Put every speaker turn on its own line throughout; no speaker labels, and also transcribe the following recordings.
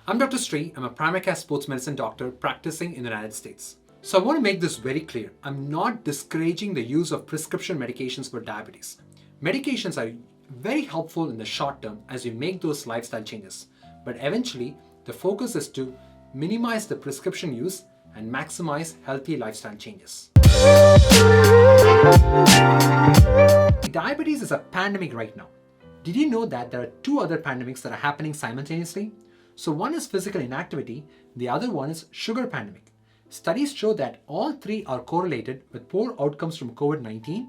I'm Dr. Sri. I'm a primary care sports medicine doctor practicing in the United States. So I want to make this very clear. I'm not discouraging the use of prescription medications for diabetes. Medications are very helpful in the short term as you make those lifestyle changes. But eventually, the focus is to minimize the prescription use and maximize healthy lifestyle changes. Diabetes is a pandemic right now. Did you know that there are two other pandemics that are happening simultaneously? So one is physical inactivity, the other one is sugar pandemic. Studies show that all three are correlated with poor outcomes from COVID-19,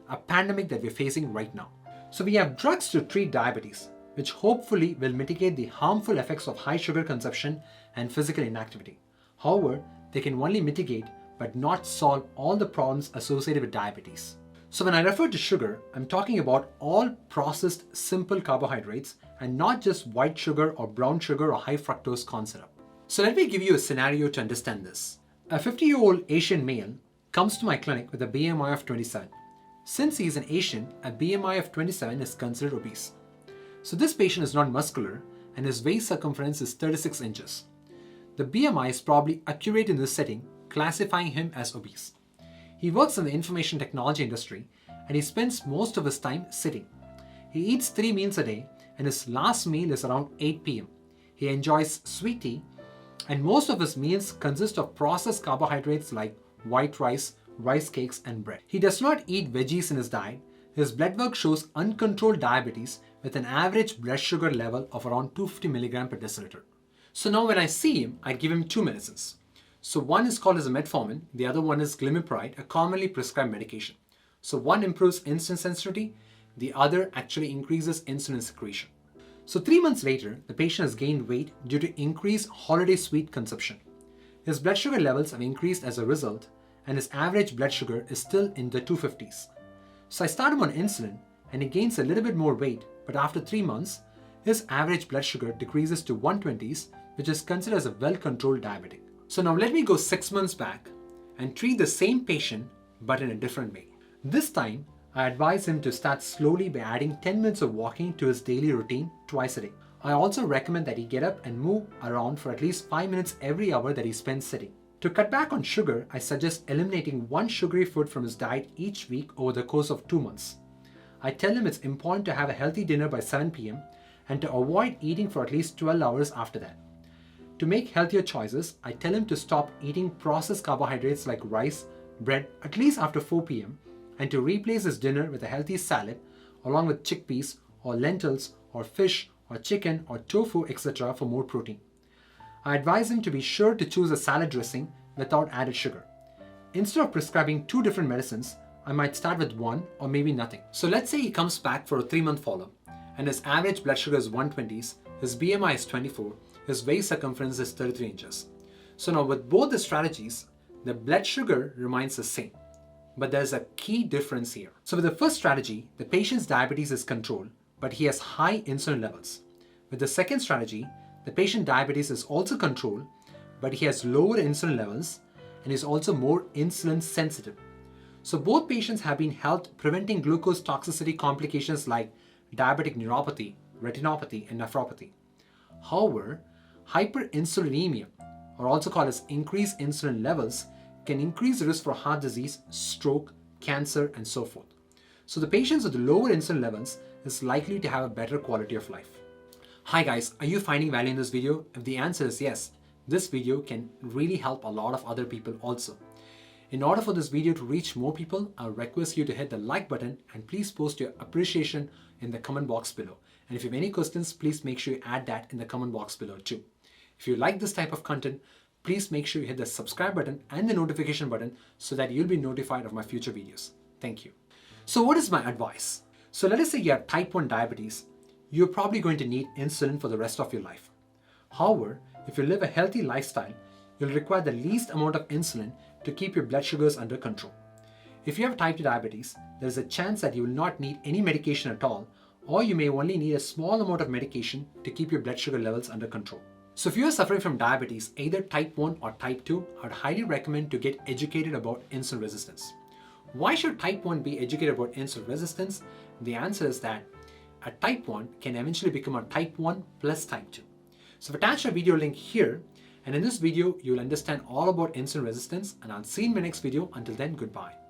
a pandemic that we're facing right now. So we have drugs to treat diabetes, which hopefully will mitigate the harmful effects of high sugar consumption and physical inactivity. However, they can only mitigate but not solve all the problems associated with diabetes. So when I refer to sugar, I'm talking about all processed simple carbohydrates and not just white sugar or brown sugar or high fructose corn syrup. So let me give you a scenario to understand this. A 50-year-old Asian male comes to my clinic with a BMI of 27. Since he is an Asian, a BMI of 27 is considered obese. So this patient is not muscular and his waist circumference is 36 inches. The BMI is probably accurate in this setting, classifying him as obese. He works in the information technology industry and he spends most of his time sitting. He eats 3 meals a day and his last meal is around 8 p.m. He enjoys sweet tea and most of his meals consist of processed carbohydrates like white rice, rice cakes and bread. He does not eat veggies in his diet. His blood work shows uncontrolled diabetes with an average blood sugar level of around 250 mg per deciliter. So now when I see him, I give him 2 medicines. So one is called as a metformin, the other one is glimepiride, a commonly prescribed medication. So one improves insulin sensitivity, the other actually increases insulin secretion. So 3 months later, the patient has gained weight due to increased holiday sweet consumption. His blood sugar levels have increased as a result, and his average blood sugar is still in the 250s. So I start him on insulin, and he gains a little bit more weight, but after 3 months, his average blood sugar decreases to 120s, which is considered as a well-controlled diabetic. So now let me go 6 months back and treat the same patient but in a different way. This time, I advise him to start slowly by adding 10 minutes of walking to his daily routine twice a day. I also recommend that he get up and move around for at least 5 minutes every hour that he spends sitting. To cut back on sugar, I suggest eliminating one sugary food from his diet each week over the course of 2 months. I tell him it's important to have a healthy dinner by 7 p.m. and to avoid eating for at least 12 hours after that. To make healthier choices, I tell him to stop eating processed carbohydrates like rice, bread at least after 4 p.m. and to replace his dinner with a healthy salad along with chickpeas or lentils or fish or chicken or tofu, etc. for more protein. I advise him to be sure to choose a salad dressing without added sugar. Instead of prescribing 2 different medicines, I might start with one or maybe nothing. So let's say he comes back for a 3-month follow-up and his average blood sugar is 120s, his BMI is 24, his waist circumference is 33 inches. So now with both the strategies, the blood sugar remains the same. But there's a key difference here. So with the first strategy, the patient's diabetes is controlled, but he has high insulin levels. With the second strategy, the patient diabetes is also controlled, but he has lower insulin levels and is also more insulin sensitive. So both patients have been helped preventing glucose toxicity complications like diabetic neuropathy, retinopathy, and nephropathy. However, hyperinsulinemia, or also called as increased insulin levels, can increase the risk for heart disease, stroke, cancer, and so forth. So the patients with lower insulin levels is likely to have a better quality of life. Hi guys, are you finding value in this video? If the answer is yes, this video can really help a lot of other people also. In order for this video to reach more people, I request you to hit the like button and please post your appreciation in the comment box below. And if you have any questions, please make sure you add that in the comment box below too. If you like this type of content, please make sure you hit the subscribe button and the notification button so that you'll be notified of my future videos. Thank you. So what is my advice? So let us say you have type 1 diabetes. You're probably going to need insulin for the rest of your life. However, if you live a healthy lifestyle, you'll require the least amount of insulin to keep your blood sugars under control. If you have type 2 diabetes, there is a chance that you will not need any medication at all, or you may only need a small amount of medication to keep your blood sugar levels under control. So if you are suffering from diabetes, either type 1 or type 2, I would highly recommend to get educated about insulin resistance. Why should type 1 be educated about insulin resistance? The answer is that a type 1 can eventually become a type 1 plus type 2. So I've attached a video link here, and in this video, you'll understand all about insulin resistance, and I'll see you in my next video. Until then, goodbye.